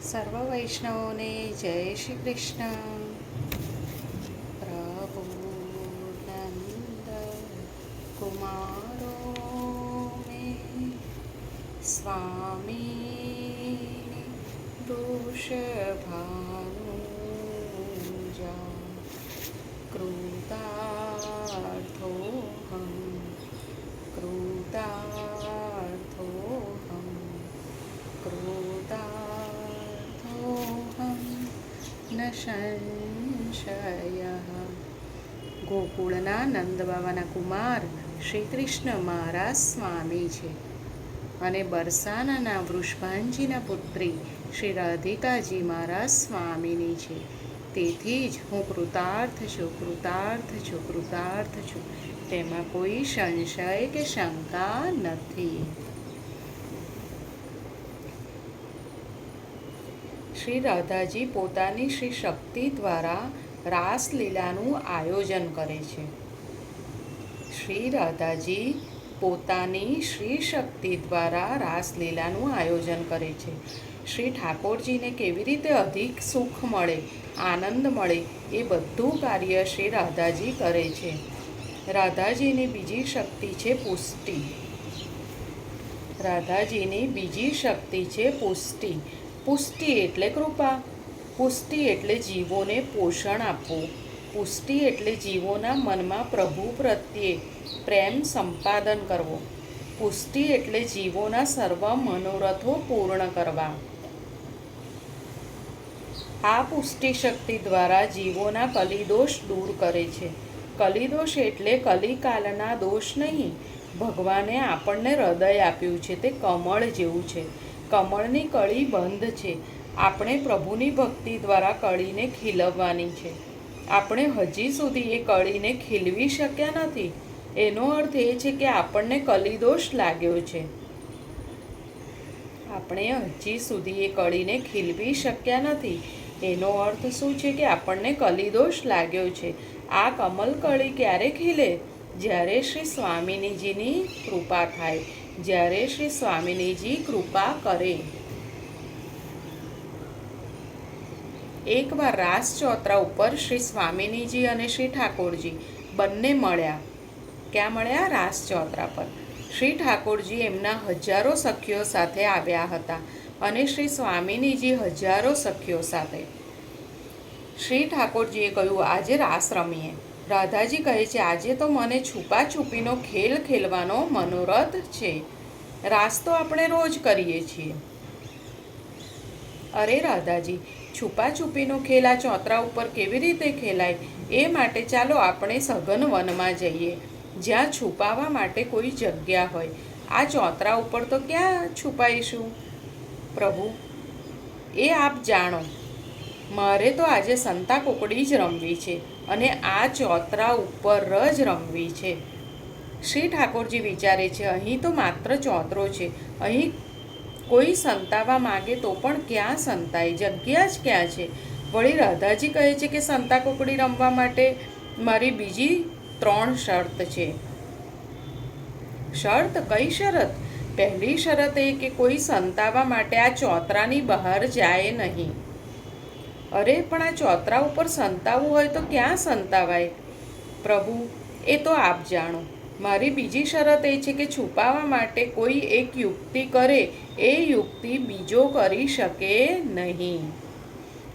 સર્વ વૈષ્ણવોને જય શ્રી કૃષ્ણ. પ્રભુ નંદ કુમારો મે સ્વામી વૃષભાનુજા કૃતાર્થોહમ કૃતાર્થોહમ કૃતાર્થોહમ ન સંશય. ગોકુળના નંદબાવાના કુમાર શ્રી કૃષ્ણ મહારાજ સ્વામી છે અને બરસાનાના વૃષભાનજીના પુત્રી શ્રી રાધિકાજી મહારાજ સ્વામીની છે. તેથી જ હું કૃતાર્થ છું, કૃતાર્થ છું, કૃતાર્થ છું. તેમાં કોઈ સંશય કે શંકા નથી. શ્રી રાધાજી પોતાની શ્રી શક્તિ દ્વારા રાસલીલાનું આયોજન કરે છે. શ્રી રાધાજી પોતાની શ્રી શક્તિ દ્વારા રાસલીલાનું આયોજન કરે છે. શ્રી ઠાકોરજીને કેવી રીતે અધિક સુખ મળે, આનંદ મળે, એ બધું કાર્ય શ્રી રાધાજી કરે છે. રાધાજીની બીજી શક્તિ છે પુષ્ટિ. રાધાજીની બીજી શક્તિ છે પુષ્ટિ. પુષ્ટિ એટલે કૃપા. પુષ્ટિ એટલે જીવોને પોષણ આપવું. પુષ્ટિ એટલે જીવોના મનમાં પ્રભુ પ્રત્યે પ્રેમ સંપાદન કરવો. પુષ્ટિ એટલે જીવોના સર્વ મનોરથો પૂર્ણ કરવા. આ પુષ્ટિ શક્તિ દ્વારા જીવોના કલિદોષ દૂર કરે છે. કલિદોષ એટલે કલિકાલના દોષ નહીં. ભગવાને આપણને હૃદય આપ્યું છે, તે કમળ જેવું છે. કમળની કળી બંધ છે. આપણે પ્રભુની ભક્તિ દ્વારા કળીને ખીલવવાની છે. આપણે હજી સુધી એ કળીને ખીલવી શક્યા નથી. એનો અર્થ એ છે કે આપણને કલિદોષ લાગ્યો છે. આપણે હજી સુધી એ કળીને ખીલવી શક્યા નથી. એનો અર્થ શું છે કે આપણને કલિદોષ લાગ્યો છે. આ કમલ કળી ક્યારે ખીલે? જ્યારે શ્રી સ્વામિનીજીની કૃપા થાય, જ્યારે શ્રી સ્વામિનીજી કૃપા કરે. એકવાર રાસ ચોતરા ઉપર શ્રી સ્વામિનીજી અને શ્રી ઠાકોરજી બંને મળ્યા. ક્યાં મળ્યા? રાસ ચોતરા પર. શ્રી ઠાકોરજી એમના હજારો સખીઓ સાથે આવ્યા હતા અને શ્રી સ્વામિનીજી હજારો સખીઓ સાથે. શ્રી ઠાકોરજીએ કહ્યું, આજે રાસ રમીએ. રાધાજી કહે છે, આજે તો મને છુપાછુપીનો ખેલ ખેલવાનો મનોરથ છે. રાસ તો આપણે રોજ કરીએ છીએ. અરે રાધાજી, છુપાછુપીનો ખેલ આ ચોતરા ઉપર કેવી રીતે ખેલાય? એ માટે ચાલો આપણે સઘન વનમાં જઈએ, જ્યાં છુપાવા માટે કોઈ જગ્યા હોય. આ ચોતરા ઉપર તો ક્યાં છુપાઈશું? પ્રભુ, એ આપ જાણો. મારે તો આજે સંતા કોકડી જ રમવી છે અને આ ચોતરા ઉપર જ રમવી છે. શ્રી ઠાકોરજી વિચારે છે, અહીં તો માત્ર ચોતરો છે. અહીં કોઈ સંતાવા માગે તો પણ ક્યાં સંતાય? જગ્યા જ ક્યાં છે? વળી રાધાજી કહે છે કે સંતા કોકડી રમવા માટે મારી બીજી 3 શરત છે. શરત? કઈ શરત? પહેલી શરત એ કે કોઈ સંતાવા માટે આ ચોતરાની બહાર જાય નહીં. અરે પણ આ ચોતરા ઉપર સંતાવવું હોય તો ક્યાં સંતાવાય? પ્રભુ, એ તો આપ જાણો. મારી બીજી શરત એ છે કે છુપાવા માટે કોઈ એક યુક્તિ કરે, એ યુક્તિ બીજો કરી શકે નહીં.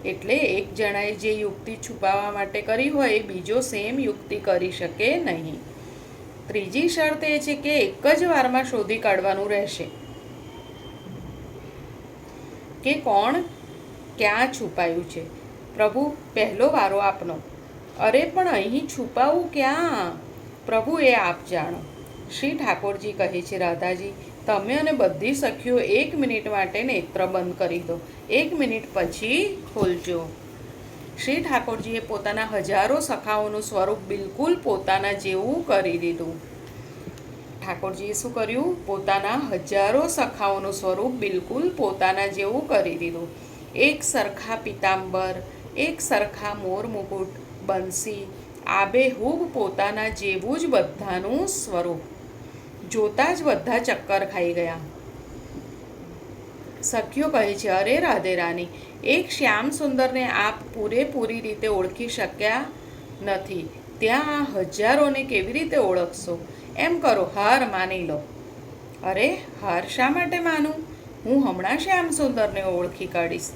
એટલે એક જણાએ જે યુક્તિ છુપાવા માટે કરી હોય એ બીજો સેમ યુક્તિ કરી શકે નહીં. ત્રીજી શરત એ છે કે એક જ વારમાં શોધી કાઢવાનું રહેશે કે કોણ ક્યાં છુપાયું છે. પ્રભુ, પહેલો વારો આપનો. અરે પણ અહીં છુપાવું ક્યાં? પ્રભુ, એ આપ જાણો. શ્રી ઠાકોરજી કહે છે, રાધાજી, તમે અને બધી સખીઓ 1 મિનિટ માટે નેત્ર બંધ કરી દો. 1 મિનિટ પછી ખોલજો. શ્રી ઠાકોરજીએ પોતાના હજારો સખાઓનું સ્વરૂપ બિલકુલ પોતાના જેવું કરી દીધું. ઠાકોરજીએ શું કર્યું? પોતાના હજારો સખાઓનું સ્વરૂપ બિલકુલ પોતાના જેવું કરી દીધું. એક સરખા પિતાંબર, એક સરખા મોર મુકુટ, બંસી, આબેહૂબ પોતાના જેવું જ બધાનું સ્વરૂપ. જોતાં જ બધા ચક્કર ખાઈ ગયા. સખીઓ કહે છે, અરે રાધે રાની, એક શ્યામ સુંદરને આપ પૂરેપૂરી રીતે ઓળખી શક્યા નથી, ત્યાં આ હજારોને કેવી રીતે ઓળખશો? એમ કરો, હાર માની લો. અરે, હાર શા માટે માનું? હું હમણાં શ્યામ સુંદરને ઓળખી કાઢીશ.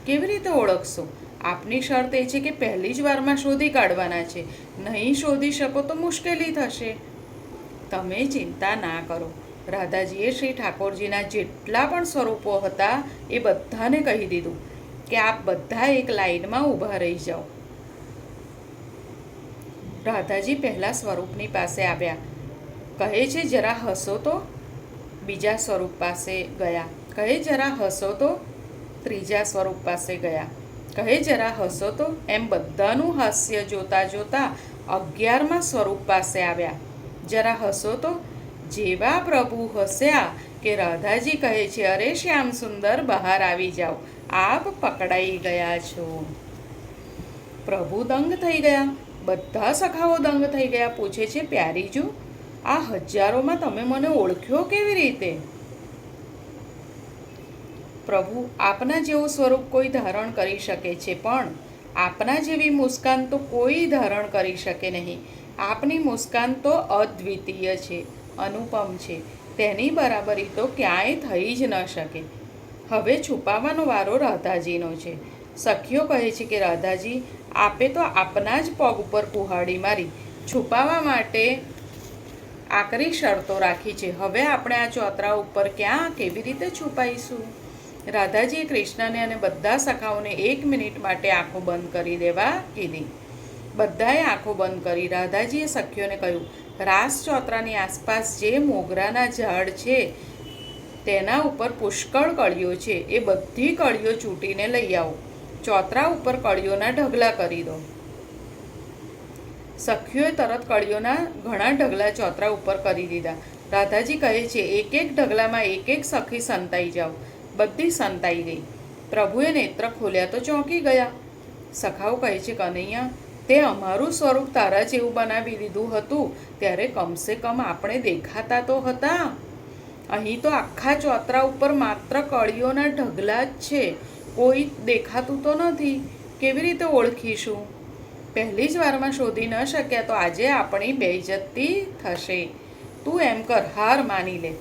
કેવી રીતે ઓળખશો? આપની શરત એ છે કે પહેલી જ વારમાં શોધી કાઢવાના છે. નહીં શોધી શકો તો મુશ્કેલી થશે. તમે ચિંતા ના કરો. રાધાજીએ શ્રી ઠાકોરજીના જેટલા પણ સ્વરૂપો હતા એ બધાને કહી દીધું કે આપ બધા એક લાઈનમાં ઊભા રહી જાઓ. રાધાજી પહેલા સ્વરૂપની પાસે આવ્યા. કહે છે, જરા હસો તો. બીજા સ્વરૂપ પાસે ગયા. કહે, જરા હસો તો. ત્રીજા સ્વરૂપ પાસે ગયા. કહે, જરા હસો તો. એમ બધાનું હાસ્ય જોતા જોતા 11મા સ્વરૂપ પાસે આવ્યા. જરા હસો તો. જેવા પ્રભુ હસ્યા કે રાધાજી કહે છે, અરે શ્યામ સુંદર, બહાર આવી જાઓ, આપ પકડાઈ ગયા છો. પ્રભુ દંગ થઈ ગયા. બધા સખાઓ દંગ થઈ ગયા. પૂછે છે, પ્યારીજુ, આ હજારોમાં તમે મને ઓળખ્યો કેવી રીતે? પ્રભુ, આપના જેવું સ્વરૂપ કોઈ ધારણ કરી શકે છે, પણ આપના જેવી મુસ્કાન તો કોઈ ધારણ કરી શકે નહીં. આપની મુસ્કાન તો અદ્વિતીય છે, અનુપમ છે. તેની બરાબરી તો ક્યાંય થઈ જ ન શકે. હવે છુપાવવાનો વારો રાધાજીનો છે. સખીઓ કહે છે કે રાધાજી, આપે તો આપના જ પગ ઉપર કુહાડી મારી. છુપાવવા માટે આકરી શરતો રાખી છે. હવે આપણે આ ચોતરા ઉપર ક્યાં કેવી રીતે છુપાઈશું? રાધાજીએ કૃષ્ણને અને બધા સખાઓને 1 મિનિટ માટે આંખો બંધ કરી દેવા કીધી. બધાએ આંખો બંધ કરી. રાધાજીએ સખીઓને કહ્યું, રાસ ચોતરાની આસપાસ જે મોગરાના ઝાડ છે તેના ઉપર પુષ્કળ કળીઓ છે. એ બધી કળીઓ ચૂંટીને લઈ આવો. ચોતરા ઉપર કળીઓના ઢગલા કરી દો. સખીઓએ તરત કળીઓના ઘણા ઢગલા ચોતરા ઉપર કરી દીધા. રાધાજી કહે છે, એક એક ઢગલામાં એક એક સખી સંતાઈ જાઓ. બધી સંતાઈ ગઈ. પ્રભુએ નેત્ર ખોલ્યા તો ચોંકી ગયા. સખાઓ કહે છે, કનૈયા, તે અમારું સ્વરૂપ તારા જેવું બનાવી દીધું હતું ત્યારે કમસે કમ આપણે દેખાતા તો હતા. અહીં તો આખા ચોતરા ઉપર માત્ર કળીઓના ઢગલા જ છે. કોઈ દેખાતું તો નથી. કેવી રીતે ઓળખીશું? પહેલી જ વારમાં શોધી ન શક્યા તો આજે આપણી બેઇજ્જતી થશે. તું એમ કર, હાર માની લે.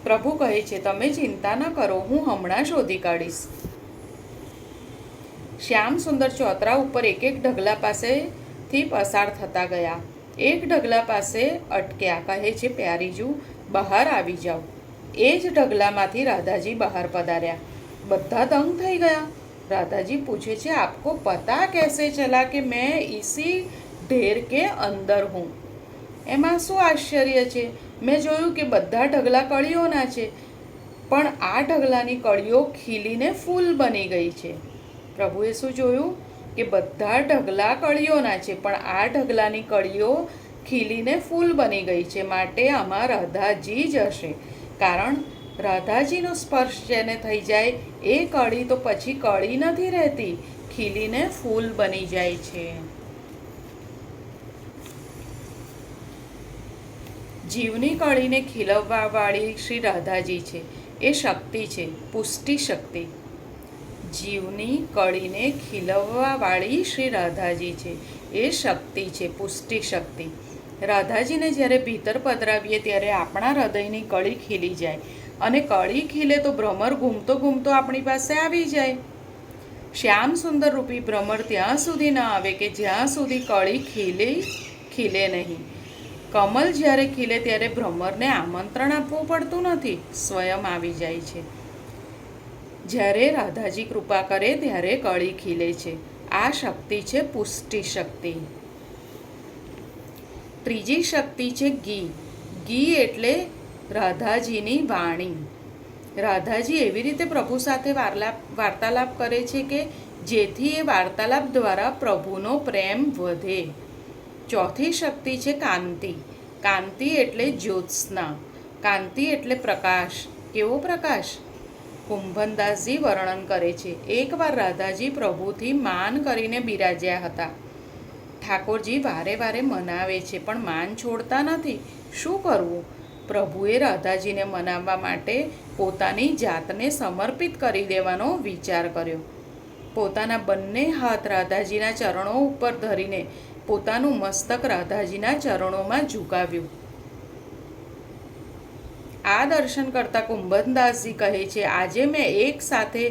પ્રભુ કહે છે, તમે ચિંતા ન કરો, હું હમણાં શોધી કાઢીશ. શ્યામ સુંદર ચોતરા ઉપર એક એક ઢગલા પાસેથી પસાર થતા ગયા. એક ઢગલા પાસે અટક્યા. કહે છે, પ્યારીજુ, બહાર આવી જાઓ. એ જ ઢગલામાંથી રાધાજી બહાર પધાર્યા. બધા દંગ થઈ ગયા. રાધાજી પૂછે છે, આપકો પતા कैसे चला कि मैं इसी ढेर के अंदर हूँ? એમાં શું આશ્ચર્ય છે? મેં જોયું કે બધા ઢગલા કળીઓના છે, પણ આ ઢગલાની કળીઓ ખીલીને ફૂલ બની ગઈ છે. પ્રભુએ શું જોયું? કે બધા ઢગલા કળીઓના છે, પણ આ ઢગલાની કળીઓ ખીલીને ફૂલ બની ગઈ છે. માટે આમાં રાધાજી જ હશે. કારણ રાધાજીનો સ્પર્શ જેને થઈ જાય એ કળી તો પછી કળી નથી રહેતી, ખીલીને ફૂલ બની જાય છે. જીવની કળીને ખીલવવાવાળી શ્રી રાધાજી છે. એ શક્તિ છે, પુષ્ટિ શક્તિ. જીવની કળીને ખીલવવાવાળી શ્રી રાધાજી છે. એ શક્તિ છે, પુષ્ટિ શક્તિ. રાધાજીને જ્યારે ભીતર પધરાવીએ ત્યારે આપણા હૃદયની કળી ખીલી જાય, અને કળી ખીલે તો ભ્રમર ઘૂમતો ઘૂમતો આપણી પાસે આવી જાય. શ્યામ સુંદર રૂપી ભ્રમર ત્યાં સુધી ન આવે કે જ્યાં સુધી કળી ખીલે નહીં. કમલ જ્યારે ખીલે ત્યારે ભ્રમરને આમંત્રણ આપવું પડતું નથી, સ્વયં આવી જાય છે. જ્યારે રાધાજી કૃપા કરે ત્યારે કળી ખીલે છે. આ શક્તિ છે પુષ્ટિ શક્તિ. ત્રીજી શક્તિ છે ઘી. ઘી એટલે રાધાજીની વાણી. રાધાજી એવી રીતે પ્રભુ સાથે વાર્તાલાપ કરે છે કે જેથી એ વાર્તાલાપ દ્વારા પ્રભુનો પ્રેમ વધે. ચોથી શક્તિ છે કાંતિ. કાંતિ એટલે જ્યોત્સના. કાંતિ એટલે પ્રકાશ. કેવો પ્રકાશ? કુંભનદાસજી વર્ણન કરે છે, એકવાર રાધાજી પ્રભુથી માન કરીને બિરાજ્યા હતા. ઠાકોરજી વારે વારે મનાવે છે પણ માન છોડતા નથી. શું કરવું? પ્રભુએ રાધાજીને મનાવવા માટે પોતાની જાતને સમર્પિત કરી દેવાનો વિચાર કર્યો. પોતાના બંને હાથ રાધાજીના ચરણો ઉપર ધરીને પોતાનું મસ્તક રાધાજીના ચરણોમાં ઝુકાવ્યું. આ દર્શન કરતા કુંભનદાસજી કહે છે, આજે મેં એક સાથે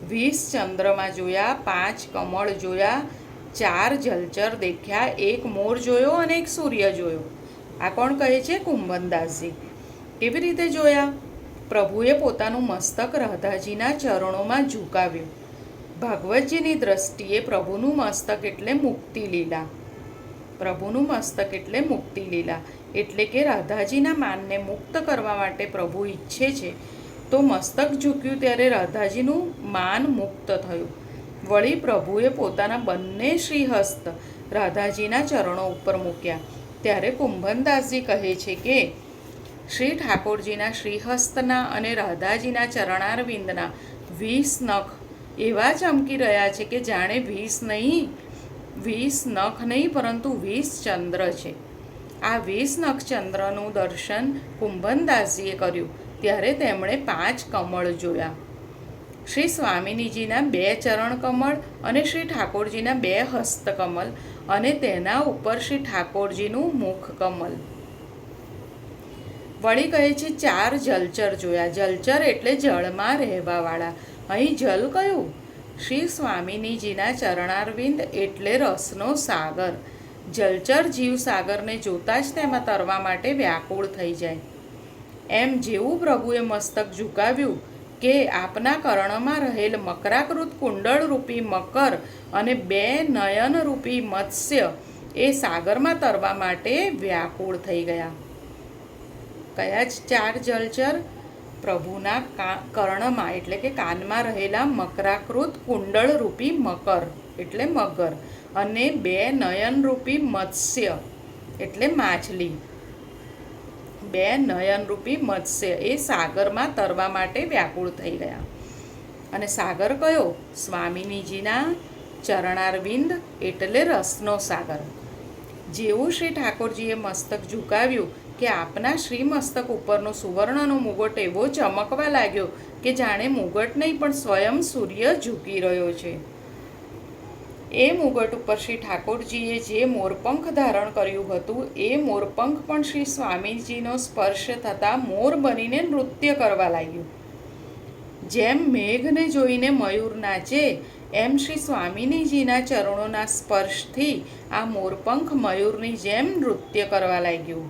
20 ચંદ્રમા જોયા, 5 કમળ જોયા, 4 જલચર દેખ્યા, 1 મોર જોયો અને 1 સૂર્ય જોયો. આ કોણ કહે છે? કુંભનદાસજી. કેવી રીતે જોયા? પ્રભુએ પોતાનું મસ્તક રાધાજીના ચરણોમાં ઝુકાવ્યું. ભાગવતજીની દ્રષ્ટિએ પ્રભુનું મસ્તક એટલે મુક્તિ લીલા. પ્રભુનું મસ્તક એટલે મુક્તિ લીલા, એટલે કે રાધાજીના માનને મુક્ત કરવા માટે પ્રભુ ઈચ્છે છે તો મસ્તક ઝૂક્યું ત્યારે રાધાજીનું માન મુક્ત થયું. વળી પ્રભુએ પોતાના બંને શ્રીહસ્ત રાધાજીના ચરણો ઉપર મૂક્યા. ત્યારે કુંભનદાસજી કહે છે કે શ્રી ઠાકોરજીના શ્રીહસ્તના અને રાધાજીના ચરણારવિંદના 20 નખ એવા ચમકી રહ્યા છે કે જાણે 20 નખ નહીં પરંતુ 20 ચંદ્ર છે. આ 20 નખ ચંદ્રનું દર્શન કુંભનદાસજીએ કર્યું ત્યારે તેમણે 5 કમળ જોયા. શ્રી સ્વામિનીજીના 2 ચરણ કમળ અને શ્રી ઠાકોરજીના 2 હસ્તકમલ અને તેના ઉપર શ્રી ઠાકોરજીનું મુખ કમલ. વળી કહે છે 4 જલચર જોયા. જલચર એટલે જળમાં રહેવાવાળા. અહીં જલ કયું? શ્રી સ્વામિનીજીના ચરણારવિંદ એટલે રસનો સાગર. જલચર જીવ સાગરને જોતા જ તેમાં તરવા માટે વ્યાકુળ થઈ જાય. એમ જેવું પ્રભુએ મસ્તક ઝુકાવ્યું કે આપના કર્ણમાં રહેલ મકરાકૃત કુંડળરૂપી મકર અને 2 નયનરૂપી મત્સ્ય એ સાગરમાં તરવા માટે વ્યાકુળ થઈ ગયા. કયા 4 જલચર? પ્રભુના કર્ણમાં એટલે કે કાનમાં રહેલા મકરાકૃત કુંડળરૂપી મકર એટલે મગર અને 2 નયનરૂપી મત્સ્ય એટલે માછલી. 2 નયનરૂપી મત્સ્ય એ સાગરમાં તરવા માટે વ્યાકુળ થઈ ગયા. અને સાગર કયો? સ્વામિનીજીના ચરણારવિંદ એટલે રસનો સાગર. જેવું શ્રી ઠાકોરજીએ મસ્તક ઝુકાવ્યું કે આપના શ્રી મસ્તક ઉપરનો સુવર્ણનો મુગટ એવો ચમકવા લાગ્યો કે જાણે મુગટ નહીં પણ સ્વયં સૂર્ય ઝૂકી રહ્યો છે. એ મુગટ ઉપર શ્રી ઠાકોરજીએ જે મોરપંખ ધારણ કર્યું હતું એ મોરપંખ પણ શ્રી સ્વામીજીનો સ્પર્શ થતાં મોર બનીને નૃત્ય કરવા લાગ્યું. જેમ મેઘને જોઈને મયુર નાચે એમ શ્રી સ્વામિનીજીના ચરણોના સ્પર્શથી આ મોરપંખ મયુરની જેમ નૃત્ય કરવા લાગ્યું.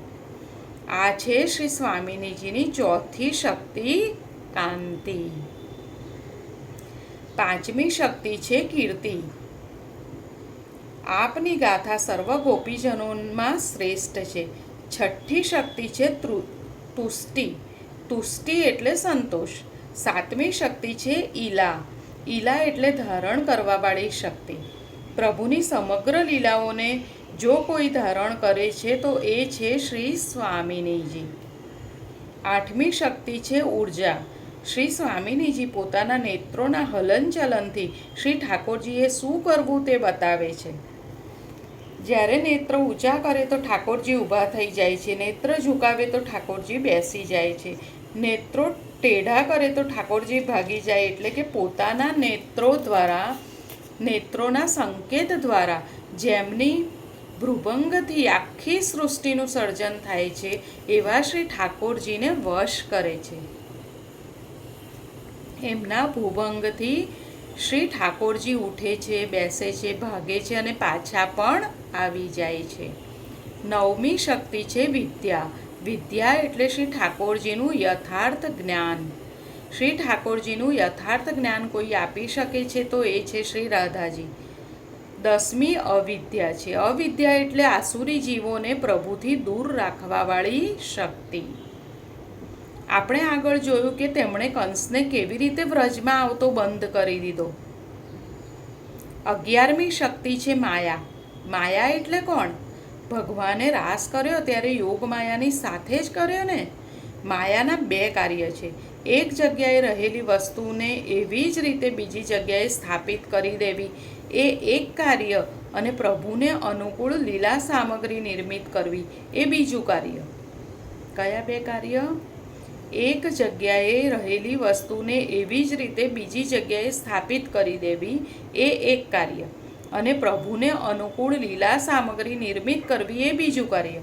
આ છે શ્રી સ્વામિનીજીની ચોથી શક્તિ કાંતિ. 5મી શક્તિ છે કીર્તિ. આપની ગાથા સર્વ ગોપીજનોમાં શ્રેષ્ઠ છે. 6ઠ્ઠી શક્તિ છે તુષ્ટિ. તુષ્ટિ એટલે સંતોષ. 7મી શક્તિ છે ઈલા. ઈલા એટલે ધારણ કરવાવાળી શક્તિ. પ્રભુની સમગ્ર લીલાઓને જો કોઈ ધારણ કરે છે તો એ છે શ્રી સ્વામિનીજી. 8મી શક્તિ છે ઉર્જા. શ્રી સ્વામિનીજી પોતાના નેત્રોના હલનચલનથી શ્રી ઠાકોરજીએ શું કરવું તે બતાવે છે. જ્યારે નેત્ર ઊંચા કરે તો ઠાકોરજી ઊભા થઈ જાય છે, નેત્ર ઝુકાવે તો ઠાકોરજી બેસી જાય છે, નેત્રો ટેઢા કરે તો ઠાકોરજી ભાગી જાય. એટલે કે પોતાના નેત્રો દ્વારા, નેત્રોના સંકેત દ્વારા જેમની ભ્રુભંગથી આખી સૃષ્ટિનું સર્જન થાય છે એવા શ્રી ઠાકોરજીને વશ કરે છે. એમના ભૂભંગથી શ્રી ઠાકોરજી ઉઠે છે, બેસે છે, ભાગે છે અને પાછા પણ આવી જાય છે. 9મી શક્તિ છે વિદ્યા. વિદ્યા એટલે શ્રી ઠાકોરજીનું યથાર્થ જ્ઞાન. શ્રી ઠાકોરજીનું યથાર્થ જ્ઞાન કોઈ આપી શકે છે તો એ છે શ્રી રાધાજી. 10મી અવિદ્યા છે. અવિદ્યા એટલે આસુરી જીવોને પ્રભુથી દૂર રાખવાવાળી શક્તિ. આપણે આગળ જોયું કે તેમણે કંસને કેવી રીતે વ્રજમાં આવતો બંધ કરી દીધો. 11મી શક્તિ છે માયા. માયા એટલે કોણ? ભગવાને રાસ કર્યો ત્યારે યોગ માયાની સાથે જ કર્યો ને. માયાના 2 કાર્ય છે. એક જગ્યાએ રહેલી વસ્તુને એવી જ રીતે બીજી જગ્યાએ સ્થાપિત કરી દેવી એ એક કાર્ય, અને પ્રભુને અનુકૂળ લીલા સામગ્રી નિર્મિત કરવી એ બીજું કાર્ય. કયા 2 કાર્ય? એક જગ્યાએ રહેલી વસ્તુને એવી જ રીતે બીજી જગ્યાએ સ્થાપિત કરી દેવી એ એક કાર્ય, અને પ્રભુને અનુકૂળ લીલા સામગ્રી નિર્મિત કરવી એ બીજું કાર્ય.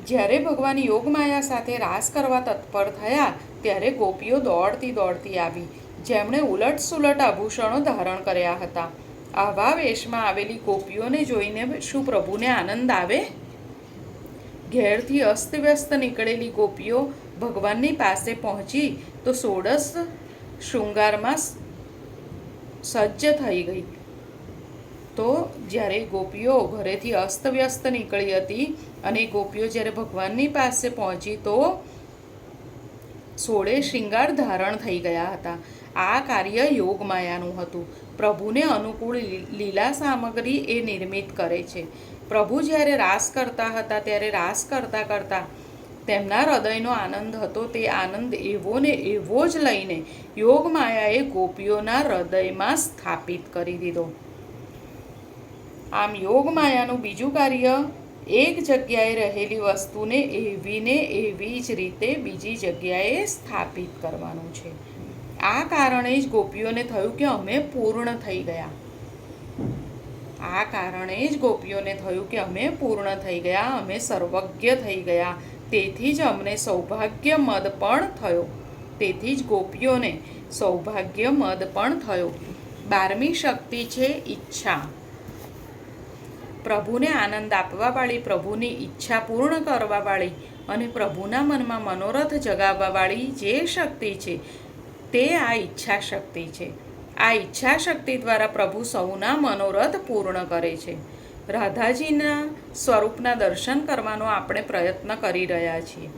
જ્યારે ભગવાન યોગમાયા સાથે રાસ કરવા તત્પર થયા ત્યારે ગોપીઓ દોડતી દોડતી આવી, જેમણે ઉલટ સુલટ આભૂષણો ધારણ કર્યા હતા. આવા વેશમાં આવેલી ગોપીઓને જોઈને શું પ્રભુને આનંદ આવે? ઘેરથી અસ્તવ્યસ્ત નીકળેલી ગોપીઓ ભગવાનની પાસે પહોંચી તો ષોડશ શૃંગારમાં સજ્જ થઈ ગઈ. તો જ્યારે ગોપીઓ ઘરેથી અસ્તવ્યસ્ત નીકળી હતી અને ગોપીઓ જ્યારે ભગવાનની પાસે પહોંચી તો 16 શૃંગાર ધારણ થઈ ગયા હતા. આ કાર્ય યોગમાયાનું હતું. પ્રભુને અનુકૂળ લીલા સામગ્રી એ નિર્મિત કરે છે. પ્રભુ જ્યારે રાસ કરતા હતા ત્યારે રાસ કરતાં કરતાં તેમના હૃદયનો આનંદ હતો, તે આનંદ એવો ને એવો જ લઈને યોગમાયાએ ગોપીઓના હૃદયમાં સ્થાપિત કરી દીધો. આમ યોગમાયાનું બીજું કાર્ય એક જગ્યાએ રહેલી વસ્તુને એવીને એવી જ રીતે બીજી જગ્યાએ સ્થાપિત કરવાનું છે. આ કારણે જ ગોપીઓને થયું કે અમે પૂર્ણ થઈ ગયા. અમે સર્વજ્ઞ થઈ ગયા. તેથી જ અમને સૌભાગ્ય મદ પણ થયો. તેથી જ ગોપીઓને સૌભાગ્ય મદ પણ થયો. 12મી શક્તિ છે ઈચ્છા. પ્રભુને આનંદ આપવાવાળી, પ્રભુની ઈચ્છા પૂર્ણ કરવાવાળી અને પ્રભુના મનમાં મનોરથ જગાવવાવાળી જે શક્તિ છે તે આ ઈચ્છા શક્તિ છે. આ ઈચ્છા શક્તિ દ્વારા પ્રભુ સૌના મનોરથ પૂર્ણ કરે છે. રાધાજીના સ્વરૂપના દર્શન કરવાનો આપણે પ્રયત્ન કરી રહ્યા છીએ,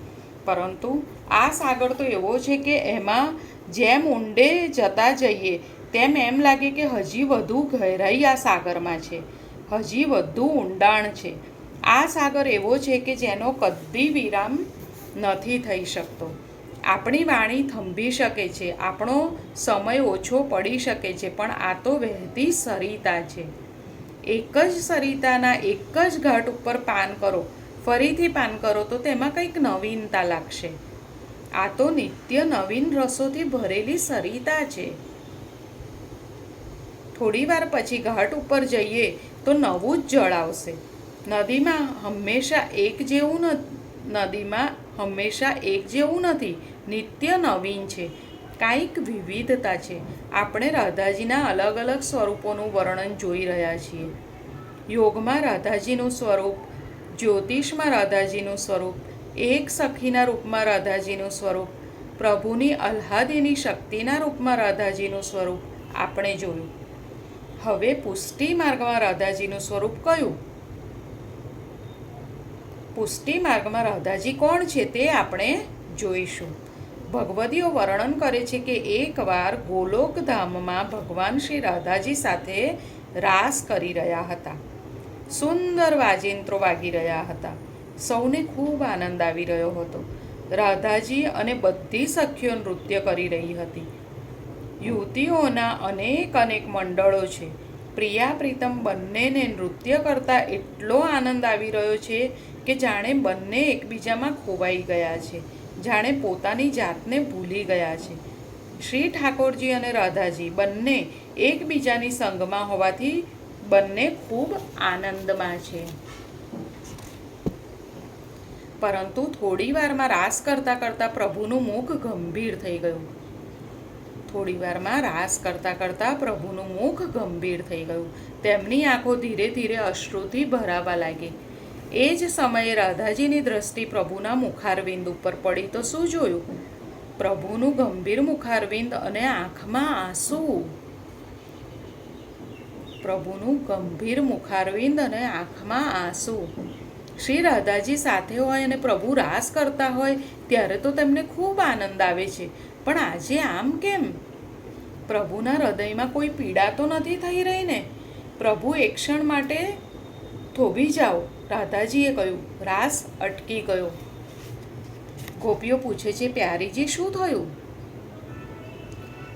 પરંતુ આ સાગર તો એવો છે કે એમાં જેમ ઊંડે જતા જઈએ તેમ એમ લાગે કે હજી વધુ ગહેરાઈ આ સાગરમાં છે, હજી વધુ ઊંડાણ છે. આ સાગર એવો છે કે જેનો કદી વિરામ નથી થઈ શકતો. આપણી વાણી થંભી શકે છે, આપણો સમય ઓછો પડી શકે છે, પણ આ તો વહેતી સરિતા છે. એક જ સરિતાના એક જ ઘાટ ઉપર પાન કરો, ફરીથી પાન કરો તો તેમાં કંઈક નવીનતા લાગશે. આ તો નિત્ય નવીન રસોથી ભરેલી સરિતા છે. થોડી વાર પછી ઘાટ ઉપર જઈએ તો નવું જ જળ આવશે. નદીમાં હંમેશા એક જેવું નથી, નિત્ય નવીન છે. કાંઈક વિવિધતા છે. આપણે રાધાજીના અલગ અલગ સ્વરૂપોનું વર્ણન જોઈ રહ્યા છીએ. યોગમાં રાધાજીનું સ્વરૂપ, જ્યોતિષમાં રાધાજીનું સ્વરૂપ, એક સખીના રૂપમાં રાધાજીનું સ્વરૂપ, પ્રભુની આહ્લાદિની શક્તિના રૂપમાં રાધાજીનું સ્વરૂપ આપણે જોયું. હવે પુષ્ટિ માર્ગમાં રાધાજીનું સ્વરૂપ કયું? પુષ્ટિ માર્ગમાં રાધાજી કોણ છે તે આપણે જોઈશું. ભગવદીઓ વર્ણન કરે છે કે એકવાર ગોલોકધામમાં ભગવાન શ્રી રાધાજી સાથે રાસ કરી રહ્યા હતા. સુંદર વાજિંત્રો વાગી રહ્યા હતા. સૌને ખૂબ આનંદ આવી રહ્યો હતો. રાધાજી અને બધી સખીઓ નૃત્ય કરી રહી હતી. યુવતીઓના અનેક મંડળો છે. પ્રિયા પ્રીતમ બંનેને નૃત્ય કરતાં એટલો આનંદ આવી રહ્યો છે કે જાણે બંને એકબીજામાં ખોવાઈ ગયા છે, જાણે પોતાની જાતને ભૂલી ગયા છે. શ્રી ઠાકોરજી અને રાધાજી બંને એકબીજાની સંગમાં હોવાથી બંને ખૂબ આનંદમાં છે. પરંતુ થોડી વારમાં રાસ કરતાં કરતાં પ્રભુનું મુખ ગંભીર થઈ ગયું. તેમની આંખો ધીરે ધીરે અશ્રુથી ભરાવા લાગી. એ જ સમયે રાધાજીની દ્રષ્ટિ પ્રભુના મુખારવિંદ ઉપર પડી તો શું જોયું? પ્રભુનું ગંભીર મુખારવિંદ અને આંખમાં આંસુ. શ્રી રાધાજી સાથે હોય અને પ્રભુ રાસ કરતા હોય ત્યારે તો તેમને ખૂબ આનંદ આવે છે, પણ આજે આમ કેમ? પ્રભુના હૃદયમાં કોઈ પીડા તો નથી થઈ રહી ને? પ્રભુ એક ક્ષણ માટે થોભી જાઓ, રાધાજીએ કહ્યું. રાસ અટકી ગયો. ગોપીઓ પૂછે છે, પ્યારીજી શું થયું?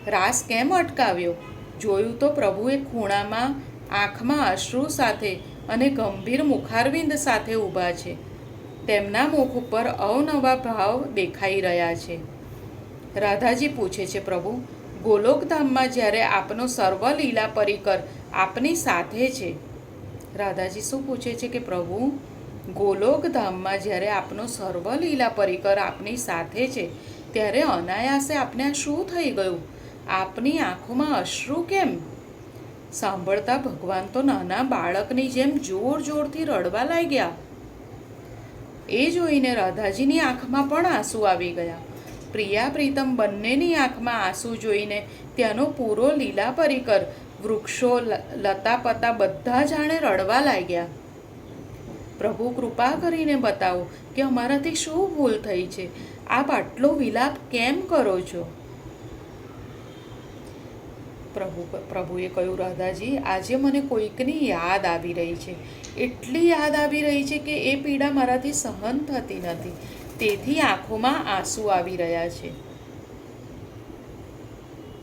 રાસ કેમ અટકાવ્યો? જોયું તો પ્રભુ એક ખૂણામાં આંખમાં અશ્રુ સાથે અને ગંભીર મુખારવિંદ સાથે ઊભા છે. તેમના મુખ ઉપર અવનવા ભાવ દેખાઈ રહ્યા છે. રાધાજી પૂછે છે, પ્રભુ, ગોલોકધામમાં જ્યારે આપનો સર્વ લીલા પરિકર આપની સાથે છે. રાધાજી શું પૂછે છે કે પ્રભુ, ગોલોકધામમાં જ્યારે આપનો સર્વ લીલા પરિકર આપની સાથે છે ત્યારે અનાયાસે આપને આ શું થઈ ગયું? આપની આંખોમાં અશ્રુ કેમ? સાંભળતા ભગવાન તો નાના બાળકની જેમ જોર જોરથી રડવા લાગ્યા. એ જોઈને રાધાજીની આંખમાં પણ આંસુ આવી ગયા. પ્રિયા પ્રીતમ બંનેની આંખમાં આંસુ જોઈને ત્યાંનો પૂરો લીલા પરિકર, વૃક્ષો, લતાપતા બધા જાણે રડવા લાગ્યા. પ્રભુ, કૃપા કરીને બતાવો કે અમારાથી શું ભૂલ થઈ છે? આપ આટલો વિલાપ કેમ કરો છો? પ્રભુએ કહ્યું, રાધાજી, આજે મને કોઈકની યાદ આવી રહી છે. એટલી યાદ આવી રહી છે કે એ પીડા મારાથી સહન થતી નથી. તેથી આંખોમાં આંસુ આવી રહ્યા છે.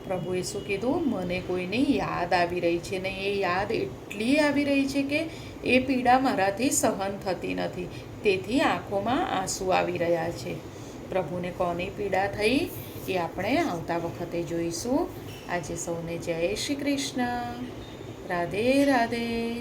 પ્રભુએ શું કીધું? મને કોઈની યાદ આવી રહી છે ને એ યાદ એટલી આવી રહી છે કે એ પીડા મારાથી સહન થતી નથી. તેથી આંખોમાં આંસુ આવી રહ્યા છે. પ્રભુને કોની પીડા થઈ એ આપણે આવતા વખતે જોઈશું. આજે સૌને જય શ્રી કૃષ્ણ. રાધે રાધે.